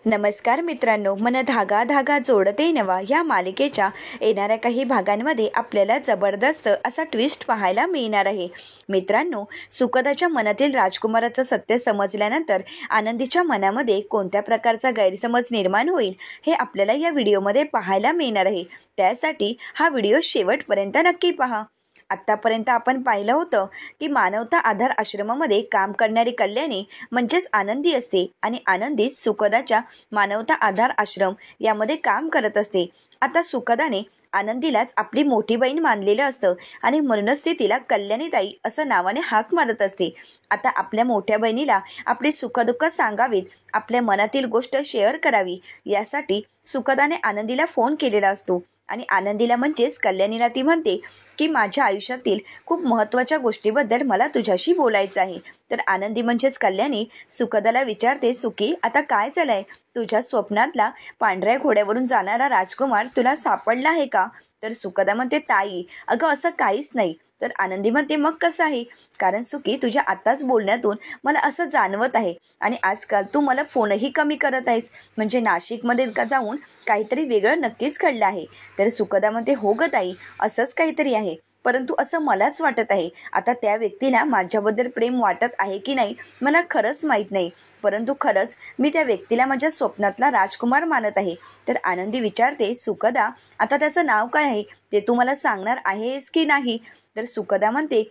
नमस्कार मित्रांनो, मन धागा धागा जोडते नवा या मालिकेच्या येणाऱ्या काही भागांमध्ये आपल्याला जबरदस्त असा ट्विस्ट पाहायला मिळणार आहे. मित्रांनो, सुखदाच्या मनातील राजकुमाराचं सत्य समजल्यानंतर आनंदीच्या मनामध्ये कोणत्या प्रकारचा गैरसमज निर्माण होईल हे आपल्याला या व्हिडिओमध्ये पाहायला मिळणार आहे. त्यासाठी हा व्हिडिओ शेवटपर्यंत नक्की पहा. आत्तापर्यंत आपण पाहिलं होतं की मानवता आधार आश्रमामध्ये काम करणारी कल्याणी म्हणजेच आनंदी असते आणि आनंदी सुखदाच्या मानवता आधार आश्रम यामध्ये काम करत असते. आता सुखदाने आनंदीलाच आपली मोठी बहीण मानलेलं असतं आणि म्हणूनच ती तिला कल्याणीताई असं नावाने हाक मारत असते. आता आपल्या मोठ्या बहिणीला आपली सुखदुःख सांगावीत, आपल्या मनातील गोष्ट शेअर करावी यासाठी सुखदाने आनंदीला फोन केलेला असतो आणि आनंदीला म्हणजेच कल्याणीला ती म्हणते की माझ्या आयुष्यातील खूप महत्त्वाच्या गोष्टीबद्दल मला तुझ्याशी बोलायचं आहे. तर आनंदी म्हणजेच कल्याणी सुखदाला विचारते, सुखी आता काय झालंय? तुझ्या स्वप्नातला पांढऱ्या घोड्यावरून जाणारा राजकुमार तुला सापडला आहे का? तर सुखदा म्हणते, ताई अगं असं काहीच नाही. तर आनंदी म्हणते, मग कसं आहे? कारण सुखी तुझ्या आत्ताच बोलण्यातून मला असं जाणवत आहे आणि आजकाल तू मला फोनही कमी करत आहेस, म्हणजे नाशिकमध्ये जाऊन काहीतरी वेगळं नक्कीच घडलं आहे. तर सुखदा म्हणते, हो ग ताई, असंच काहीतरी आहे, परंतु असं मलाच वाटत आहे. आता त्या व्यक्तीला माझ्याबद्दल प्रेम वाटत आहे की नाही मला खरंच माहीत नाही, परंतु खरंच मी त्या व्यक्तीला माझ्या स्वप्नातला राजकुमार मानत आहे. तर आनंदी विचारते, सुखदा आता त्याचं नाव काय आहे ते तू मला सांगणार आहेस की नाही? तर सुखदा म्हणते,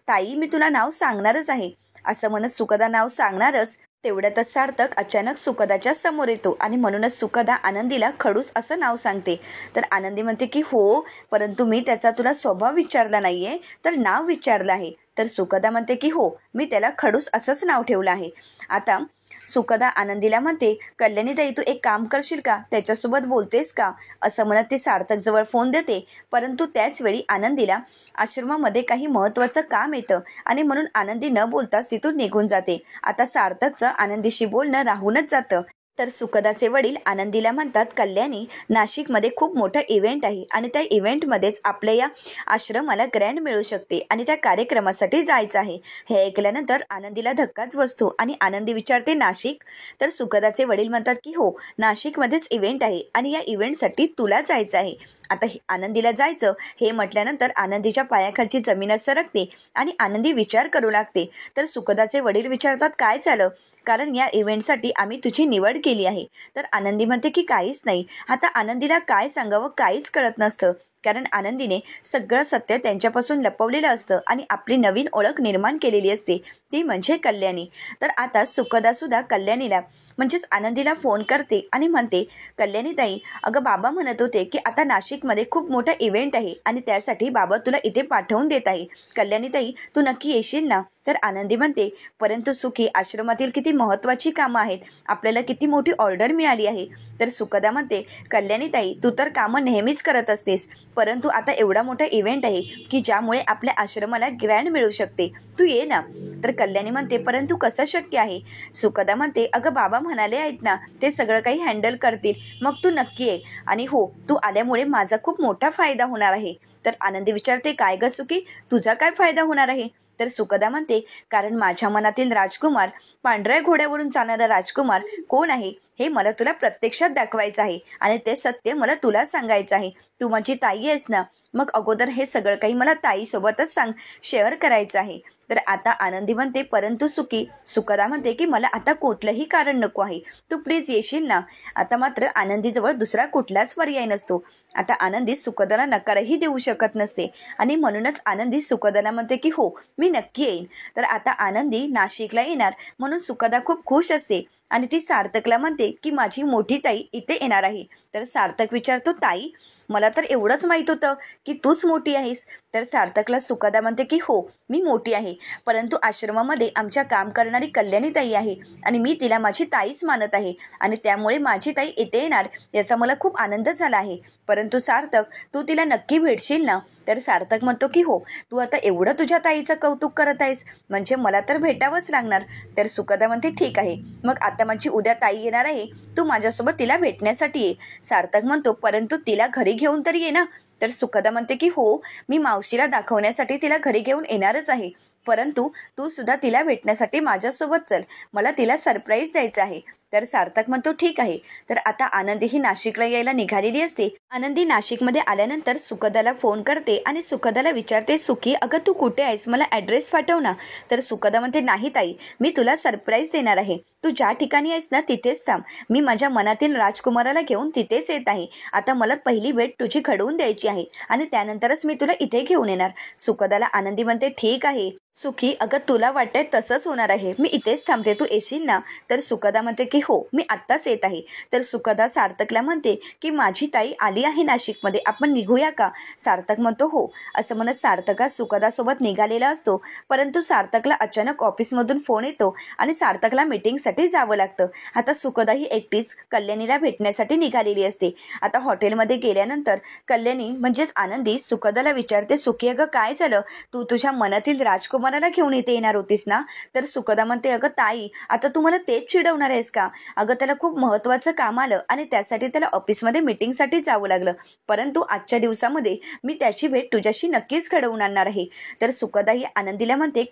ताई मी तुला नाव सांगणारच आहे. असं म्हणत सुखदा नाव सांगणारच तेवढ्यातच सार्थक अचानक सुखदाच्या समोर येतो आणि म्हणूनच सुखदा आनंदीला खडूस असं नाव सांगते. तर आनंदी म्हणते की हो, परंतु मी त्याचा तुला स्वभाव विचारला नाहीये, तर नाव विचारलं आहे. तर सुखदा म्हणते की हो, मी त्याला खडूस असंच नाव ठेवलं आहे. आता सुखदा आनंदीला म्हणते, कल्याणीताई तू एक काम करशील का? त्याच्यासोबत बोलतेस का? असं म्हणत ती सार्थक जवळ फोन देते. परंतु त्याच वेळी आनंदीला आश्रमामध्ये काही महत्त्वाचं काम येतं आणि म्हणून आनंदी न बोलताच तिथून निघून जाते. आता सार्थकचं आनंदीशी बोलणं राहूनच जातं. तर सुखदाचे वडील आनंदीला म्हणतात, कल्याणी नाशिकमध्ये खूप मोठा इव्हेंट आहे आणि त्या इव्हेंटमध्येच आपल्या या आश्रमाला ग्रँड मिळू शकते आणि त्या कार्यक्रमासाठी जायचं आहे. हे ऐकल्यानंतर आनंदीला धक्काच बसतो आणि आनंदी विचारते, नाशिक? तर सुखदाचे वडील म्हणतात की हो, नाशिकमध्येच इव्हेंट आहे आणि या इव्हेंटसाठी तुला जायचं आहे. आता आनंदीला जायचं हे म्हटल्यानंतर आनंदीच्या पायाखालची जमीनच सरकते आणि आनंदी विचार करू लागते. तर सुखदाचे वडील विचारतात, काय झालं? कारण या इव्हेंटसाठी आम्ही तुझी निवड केली आहे. तर आनंदी म्हणते की काहीच नाही. आता आनंदीला काय सांगावं काहीच कळत नसतं, कारण आनंदीने सगळं सत्य त्यांच्यापासून लपवलेलं असतं आणि आपली नवीन ओळख निर्माण केलेली असते, ती म्हणजे कल्याणी. तर आता सुखदा सुद्धा कल्याणीला म्हणजेच आनंदीला फोन करते आणि म्हणते, कल्याणीताई अगं बाबा म्हणत होते की आता नाशिकमध्ये खूप मोठा इव्हेंट आहे आणि त्यासाठी बाबा तुला इथे पाठवून देत आहे. कल्याणीताई तू नक्की येशील ना? तर आनंदी म्हणते, परंतु सुखी आश्रमातील किती महत्त्वाची कामं आहेत, आपल्याला किती मोठी ऑर्डर मिळाली आहे. तर सुखदा म्हणते, कल्याणीताई तू तर कामं नेहमीच करत असतेस, परंतु आता एवढा मोठा इव्हेंट आहे की ज्यामुळे आपल्या आश्रमाला ग्रँड मिळू शकते, तू ये ना? तर कल्याणी म्हणते, परंतु कसं शक्य आहे? सुखदा म्हणते, अगं बाबा म्हणाले आहेत ना, ते सगळं काही हँडल करतील, मग तू नक्की ये. आणि हो, तू आल्यामुळे माझा खूप मोठा फायदा होणार आहे. तर आनंदी विचारते, काय ग सुखी, तुझा काय फायदा होणार आहे? तर सुखदा म्हणते, कारण माझ्या मनातील राजकुमार, पांढऱ्या घोड्यावरून चालणारा राजकुमार कोण आहे हे मला तुला प्रत्यक्षात दाखवायचं आहे आणि ते सत्य मला तुला सांगायचं आहे. तू माझी ताई आहेस ना, मग अगोदर हे सगळं काही मला ताईसोबतच शेअर करायचं आहे. तर आता आनंदी म्हणते, परंतु सुखदा म्हणते की मला आता कुठलंही कारण नको आहे, तू प्लीज येशील ना? आता मात्र आनंदीजवळ दुसरा कुठलाच पर्याय नसतो. आता आनंदी सुखदाला नकारही देऊ शकत नसते आणि म्हणूनच आनंदी सुखदाला म्हणते की हो, मी नक्की येईन. तर आता आनंदी नाशिकला येणार म्हणून सुखदा खूप खुश असते आणि ती सार्थकला म्हणते की माझी मोठी ताई इथे येणार आहे. तर सार्थक विचारतो, ताई मला तर एवढंच माहीत होतं की तूच मोठी आहेस. तर सार्थकला सुखदा म्हणते की हो, मी मोठी आहे, परंतु आश्रमामध्ये आमच्या काम करणारी कल्याणीताई आहे आणि मी तिला माझी ताईच मानत आहे आणि त्यामुळे माझी ताई इथे येणार याचा मला खूप आनंद झाला आहे. परंतु सार्थक तू तिला नक्की भेटशील ना? तर सार्थक म्हणतो की हो, तू आता एवढं तुझ्या ताईचं कौतुक करत आहेस म्हणजे मला तर भेटावंच लागणार. तर सुखदा म्हणते, ठीक आहे, मग आता माझी उद्या ताई येणार आहे, तू माझ्यासोबत तिला भेटण्यासाठी ये. सार्थक म्हणतो, परंतु तिला घरी घेऊन तरी ये ना? तर सुखदा म्हणते की हो, मी मावशीला दाखवण्यासाठी तिला घरी घेऊन येणारच आहे, परंतु तू सुद्धा तिला भेटण्यासाठी माझ्यासोबत चल, मला तिला सरप्राईज द्यायचं आहे. तर सार्थक म्हणतो ठीक आहे. तर आता आनंदी ही नाशिकला यायला निघालेली असते. आनंदी नाशिकमध्ये आल्यानंतर सुखदाला फोन करते आणि सुखदाला विचारते, सुखी अगं तू कुठे आहेस, मला ॲड्रेस पाठव ना. तर सुखदा म्हणते, नाही ताई, मी तुला सरप्राईज देणार आहे. तू ज्या ठिकाणी आहेस ना तिथेच थांब. मी माझ्या मनातील राजकुमाराला घेऊन तिथेच येत आहे. आता मला पहिली भेट तुझी घडवून द्यायची आहे आणि त्यानंतरच मी तुला इथे घेऊन येणार. सुखदाला आनंदी म्हणते, ठीक आहे सुखी, अगं तुला वाटतंय तसंच होणार आहे, मी इथेच थांबते, तू येशील ना. तर सुखदा म्हणते की हो, मी आत्ताच येत आहे. तर सुखदा सार्थकला म्हणते की माझी ताई आली आहे नाशिकमध्ये, आपण निघूया का. सार्थक म्हणतो हो. असं म्हणत सार्थक सुखदासोबत निघालेला असतो. परंतु सार्थकला अचानक ऑफिसमधून फोन येतो आणि सार्थकला मीटिंगसाठी जावं लागतं. आता सुखदा ही एकटीच कल्याणीला भेटण्यासाठी निघालेली असते. आता हॉटेलमध्ये गेल्यानंतर कल्याणी म्हणजेच आनंदी सुखदाला विचारते, सुखी अगं काय झालं, तू तुझ्या मनातील राजकुमाराला घेऊन इथे येणार होतीस ना. तर सुखदा म्हणते, अगं ताई, आता तू मला तेच चिडवणार आहेस का. अगं त्याला खूप महत्त्वाचं काम आलं आणि त्यासाठी त्याला ऑफिसमध्ये मीटिंगसाठी जावं लागलं. परंतु आजच्या दिवसामध्ये मी त्याची भेट तुझ्याशी नक्कीच घडवून आणणार आहे. तर सुखदा ही आनंदीला म्हणते,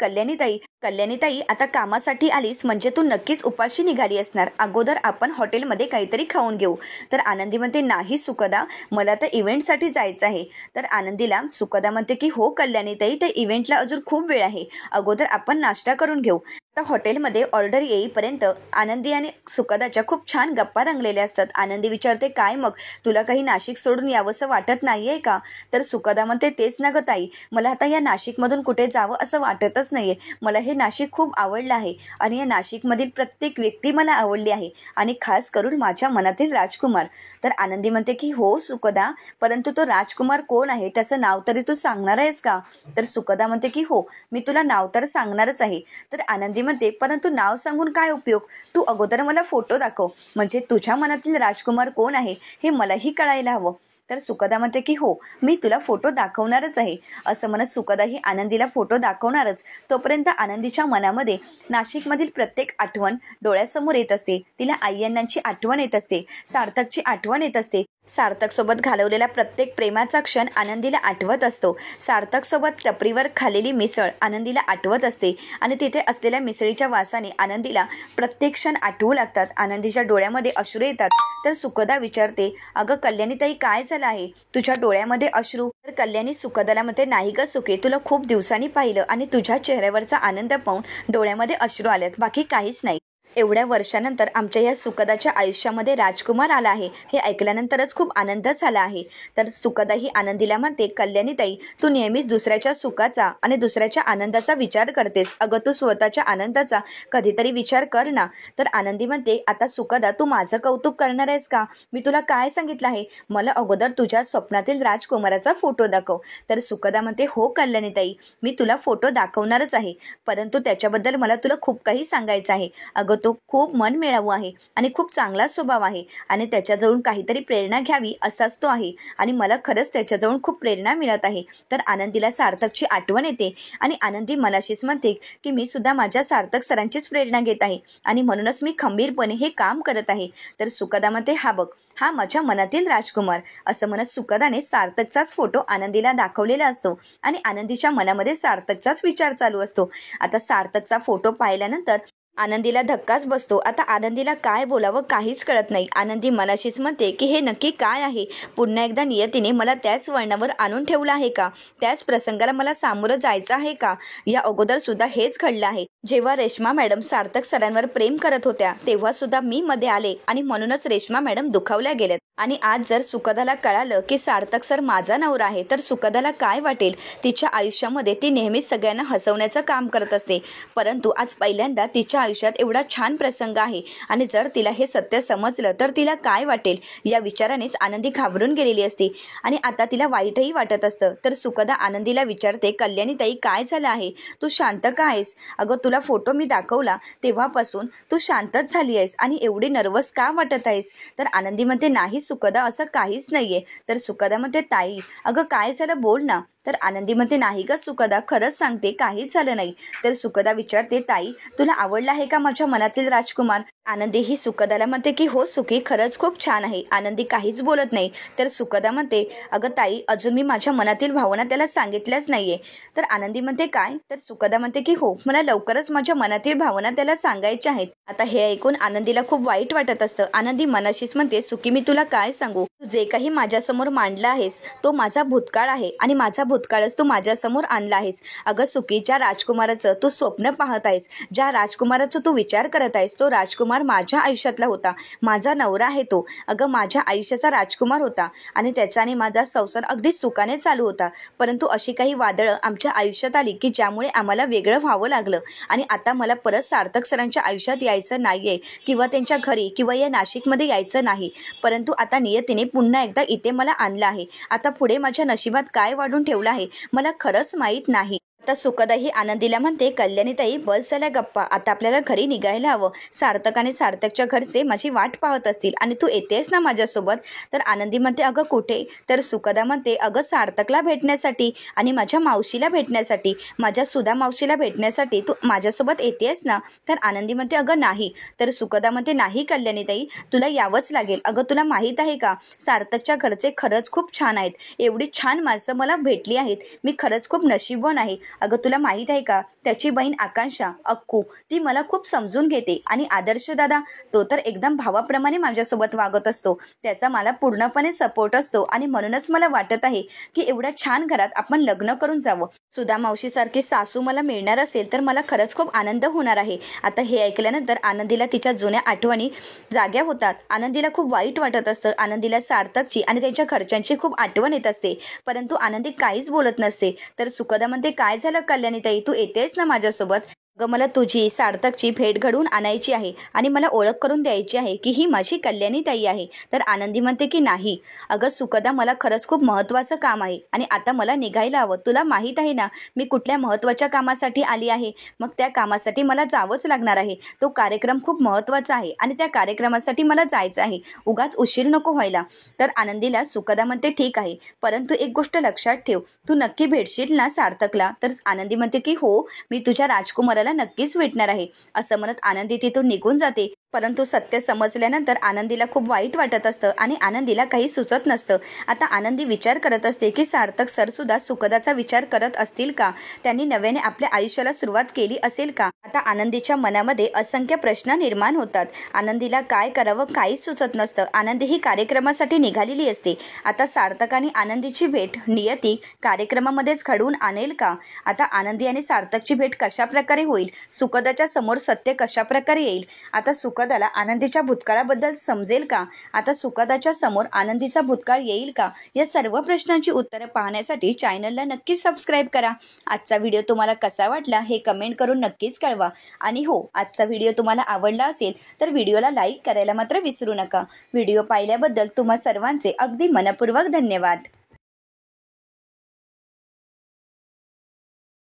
कल्याणीताई आता कामासाठी आलीस म्हणजे तू नक्कीच उपाशी निघाली असणार. अगोदर आपण हॉटेलमध्ये काहीतरी खाऊन घेऊ. तर आनंदी म्हणते, नाही सुखदा, मला तर इव्हेंटसाठी जायचं आहे. तर आनंदीला सुखदा म्हणते की हो कल्याणीताई, त्या इव्हेंटला अजून खूप वेळ आहे, अगोदर आपण नाश्ता करून घेऊ. आता हॉटेलमध्ये ऑर्डर येईपर्यंत आनंदी आणि सुखदाच्या खूप छान गप्पा रंगलेल्या असतात. आनंदी विचारते, काय मग तुला काही नाशिक सोडून यावंसं वाटत नाहीये का. तर सुखदा म्हणते, तेच ना गं ताई, मला आता या नाशिकमधून कुठे जावं असं वाटतच नाहीये. मला हे नाशिक खूप आवडलं आहे आणि या नाशिकमधील प्रत्येक व्यक्ती मला आवडली आहे आणि खास करून माझ्या मनातील राजकुमार. तर आनंदी म्हणते की हो सुखदा, परंतु तो राजकुमार कोण आहे, त्याचं नाव तरी तू सांगणार आहेस का. तर सुखदा म्हणते की हो, मी तुला नाव तर सांगणारच आहे. तर आनंदी म्हणते, परंतु नाव सांगून काय उपयोग, तू अगोदर मला फोटो दाखव, म्हणजे तुझ्या मनातील राजकुमार कोण आहे हे मलाही कळायला हवं. तर सुखदा म्हणते की हो, मी तुला फोटो दाखवणारच आहे. असं म्हणत सुखदा ही आनंदीला फोटो दाखवणारच. तोपर्यंत आनंदीच्या मनामध्ये नाशिकमधील प्रत्येक आठवण डोळ्यासमोर येत असते. तिला आय्यांची आठवण येत असते, सार्थकची आठवण येत असते. सार्थक सोबत घालवलेला प्रत्येक प्रेमाचा क्षण आनंदीला आठवत असतो. सार्थक सोबत टपरीवर खाल्लेली मिसळ आनंदीला आठवत असते आणि तिथे असलेल्या मिसळीच्या वासाने आनंदीला प्रत्येक क्षण आठवू लागतात. आनंदीच्या डोळ्यामध्ये अश्रू येतात. तर सुखदा विचारते, अगं कल्याणीताई, काय झालं आहे, तुझ्या डोळ्यामध्ये अश्रू. तर कल्याणी सुखदाला म्हणते, नाही ग सुखे, तुला खूप दिवसांनी पाहिलं आणि तुझ्या चेहऱ्यावरचा आनंद पाहून डोळ्यामध्ये अश्रू आलेत, बाकी काहीच नाही. एवढ्या वर्षानंतर आमच्या या सुखदाच्या आयुष्यामध्ये राजकुमार आला आहे, हे ऐकल्यानंतरच खूप आनंद झाला आहे. तर सुखदा ही आनंदीला म्हणते, कल्याणीताई, तू नेहमीच दुसऱ्याच्या सुखाचा आणि दुसऱ्याच्या आनंदाचा विचार करतेस, अगं तू स्वतःच्या आनंदाचा कधीतरी विचार कर ना. तर आनंदी म्हणते, आता सुखदा, तू माझं कौतुक करणार आहेस का. मी तुला काय सांगितलं आहे, मला अगोदर तुझ्या स्वप्नातील राजकुमाराचा फोटो दाखव. तर सुखदा म्हणते, हो कल्याणीताई, मी तुला फोटो दाखवणारच आहे, परंतु त्याच्याबद्दल मला तुला खूप काही सांगायचं आहे. अगं तो खूप मन मिळावू आहे आणि खूप चांगला स्वभाव आहे आणि त्याच्याजवळून काहीतरी प्रेरणा घ्यावी असाच तो आहे आणि मला खरंच त्याच्याजवळून खूप प्रेरणा मिळत आहे. तर आनंदीला सार्थकची आठवण येते आणि आनंदी मनाशीच म्हणते की मी सुद्धा माझ्या सार्थक सरांचीच प्रेरणा घेत आहे आणि म्हणूनच मी खंबीरपणे हे काम करत आहे. तर सुखदा म्हणते, हा बघ, हा माझ्या मनातील राजकुमार. असं म्हणत सुखदाने सार्थकचाच फोटो आनंदीला दाखवलेला असतो आणि आनंदीच्या मनामध्ये सार्थकचाच विचार चालू असतो. आता सार्थकचा फोटो पाहिल्यानंतर आनंदीला धक्काच बसतो. आता आनंदीला काय बोलावं काहीच कळत नाही. आनंदी मनाशीच म्हणते की हे नक्की काय आहे, पुन्हा एकदा नियतीने मला त्याच वळणावर आणून ठेवलं आहे का, त्याच प्रसंगाला मला सामोरं जायचं आहे का. या अगोदर सुद्धा हेच घडलं आहे. जेव्हा रेश्मा मॅडम सार्थक सरांवर प्रेम करत होत्या तेव्हा सुद्धा मी मध्ये आले आणि म्हणूनच रेश्मा मॅडम दुखावल्या गेल्यात. आणि आज जर सुखदाला कळालं की सार्थक सर माझा नवरा आहे तर सुखदाला काय वाटेल. तिच्या आयुष्यामध्ये ती नेहमीच सगळ्यांना हसवण्याचं काम करत असते, परंतु आज पहिल्यांदा तिच्या आयुष्यात एवढा छान प्रसंग आहे आणि जर तिला हे सत्य समजलं तर तिला काय वाटेल, या विचारानेच आनंदी घाबरून गेलेली असते आणि आता तिला वाईटही वाटत असतं. तर सुखदा आनंदीला विचारते, कल्याणीताई, काय झालं आहे, तू शांत का आहेस. अगं तुला फोटो मी दाखवला तेव्हापासून तू शांतच झाली आहेस आणि एवढी नर्वस का वाटत आहेस. तर आनंदी म्हणते, नाही सुखदा, असं काहीच नाहीये. तर सुखदा म्हणते, ताई अगं काय झालं, बोल ना. तर आनंदी म्हणते, नाही ग सुखदा, खरंच सांगते, काहीच झालं नाही. तर सुखदा विचारते, ताई तुला आवडला आहे का माझ्या मनातील राजकुमार. आनंदी ही सुखदाला म्हणते की हो सुखी, खरंच खूप छान आहे. आनंदी काहीच बोलत नाही. तर सुखदा म्हणते अगं ताई, अजून मी माझ्या मनातील भावना त्याला सांगितल्याच नाहीये. तर आनंदी म्हणते काय? तर सुखदा म्हणते की हो, मला लवकरच माझ्या मनातील भावना त्याला सांगायच्या आहेत. आता हे ऐकून आनंदीला खूप वाईट वाटत असतं. आनंदी मनाशीच म्हणते सुखी, मी तुला काय सांगू, तू जे काही माझ्यासमोर मांडला आहेस तो माझा भूतकाळ आहे आणि माझा भूतकाळच तू माझ्यासमोर आणला आहेस. अगं सुखी, ज्या राजकुमाराचं तू स्वप्न पाहत आहेस, ज्या राजकुमाराचं तू विचार करत आहेस, तो राजकुमार माझ्या आयुष्यातला होता. माझा नवरा आहे तो. अगं माझ्या आयुष्याचा राजकुमार होता आणि त्याचा आणि माझा संसार अगदी सुखाने चालू होता. परंतु अशी काही वादळं आमच्या आयुष्यात आली की ज्यामुळे आम्हाला वेगळं व्हावं लागलं आणि आता मला परत सार्थक सरांच्या आयुष्यात यायचं नाहीये किंवा त्यांच्या घरी किंवा या नाशिकमध्ये यायचं नाही. परंतु आता नियतीने पुन्हा एकदा इथे मला आणलं आहे. आता पुढे माझ्या नशिबात काय वाढून ठेवलं आहे मला खरंच माहीत नाही. आता सुखदा ही आनंदीला म्हणते कल्याणीताई, बस झाल्या गप्पा, आता आपल्याला घरी निघायला हवं. सार्थक आणि सार्थकच्या घरचे माझी वाट पाहत असतील आणि तू येतेस ना माझ्यासोबत? तर आनंदी म्हणते अगं कुठे? तर सुखदा म्हणते अगं सार्थकला भेटण्यासाठी आणि माझ्या मावशीला भेटण्यासाठी, माझ्या सुधा मावशीला भेटण्यासाठी तू माझ्यासोबत येतेस ना? तर आनंदी म्हणते अगं नाही. तर सुखदा म्हणते नाही कल्याणीताई, तुला यावंच लागेल. अगं तुला माहीत आहे का, सार्थकच्या घरचे खरंच खूप छान आहेत. एवढी छान माणसं मला भेटली आहेत. मी खरंच खूप नशीबवान आहे. अगं तुला माहीत आहे का, त्याची बहीण आकांक्षा अक्कू, ती मला खूप समजून घेते आणि आदर्श दादा, तो तर एकदम भावाप्रमाणे माझ्यासोबत वागत असतो. त्याचा मला पूर्णपणे सपोर्ट असतो आणि म्हणूनच मला वाटत आहे की एवढ्या छान घरात आपण लग्न करून जावं. सुधा मावशीसारखी सासू मला मिळणार असेल तर मला खरंच खूप आनंद होणार आहे. आता हे ऐकल्यानंतर आनंदीला तिच्या जुन्या आठवणी जाग्या होतात. आनंदीला खूप वाईट वाटत असतं. आनंदीला सार्थकची आणि त्यांच्या घरच्यांची खूप आठवण येत असते. परंतु आनंदी काहीच बोलत नसते. तर सुखदा म्हणते काय झालं कल्याणीताई, तू येतेस ना माझ्यासोबत? अगं मला तुझी सार्थकची भेट घडवून आणायची आहे आणि मला ओळख करून द्यायची आहे की ही माझी कल्याणीताई आहे. तर आनंदी म्हणते की नाही. अगं सुखदा, मला खरंच खूप महत्त्वाचं काम आहे आणि आता मला निघायला हवं. तुला माहीत आहे ना मी कुठल्या महत्त्वाच्या कामासाठी आली आहे. मग त्या कामासाठी मला जावंच लागणार आहे. तो कार्यक्रम खूप महत्त्वाचा आहे आणि त्या कार्यक्रमासाठी मला जायचं आहे. उगाच उशीर नको व्हायला. तर आनंदीला सुखदा म्हणते ठीक आहे, परंतु एक गोष्ट लक्षात ठेव, तू नक्की भेटशील ना सार्थकला? तर आनंदी म्हणते की हो, मी तुझ्या राजकुमाराला नक्कीच भेटणार आहे. असं म्हणत आनंदी तिथून निघून जाते. परंतु सत्य समजल्यानंतर आनंदीला खूप वाईट वाटत असतं आणि आनंदीला काही सुचत नसतं. आता आनंदी विचार करत असते की सार्थक सर सुद्धा सुखदाचा विचार करत असतील का? त्यांनी नव्याने आपल्या आयुष्याला सुरुवात केली असेल का? आता आनंदीच्या मनामध्ये असंख्य प्रश्न निर्माण होतात. आनंदीला काय करावं काहीच सुचत नसतं. आनंदी ही कार्यक्रमासाठी निघालेली असते. आता सार्थक आणि आनंदीची भेट नियती कार्यक्रमामध्येच घडवून आणेल का? आता आनंदी आणि सार्थकची भेट कशा प्रकारे होईल? सुखदाच्या समोर सत्य कशा प्रकारे येईल? आता सुखदाला आनंदीच्या भूतकाळाबद्दल समजेल का? आता सुखदाच्या समोर आनंदीचा भूतकाळ येईल का? या सर्व प्रश्नांची उत्तरं पाहण्यासाठी चॅनलला नक्कीच सबस्क्राईब करा. आजचा व्हिडिओ तुम्हाला कसा वाटला हे कमेंट करून नक्कीच कळवा. आणि हो, आजचा व्हिडिओ तुम्हाला आवडला असेल तर व्हिडिओला लाईक करायला मात्र विसरू नका. व्हिडिओ पाहिल्याबद्दल तुम्हा सर्वांचे अगदी मनपूर्वक धन्यवाद.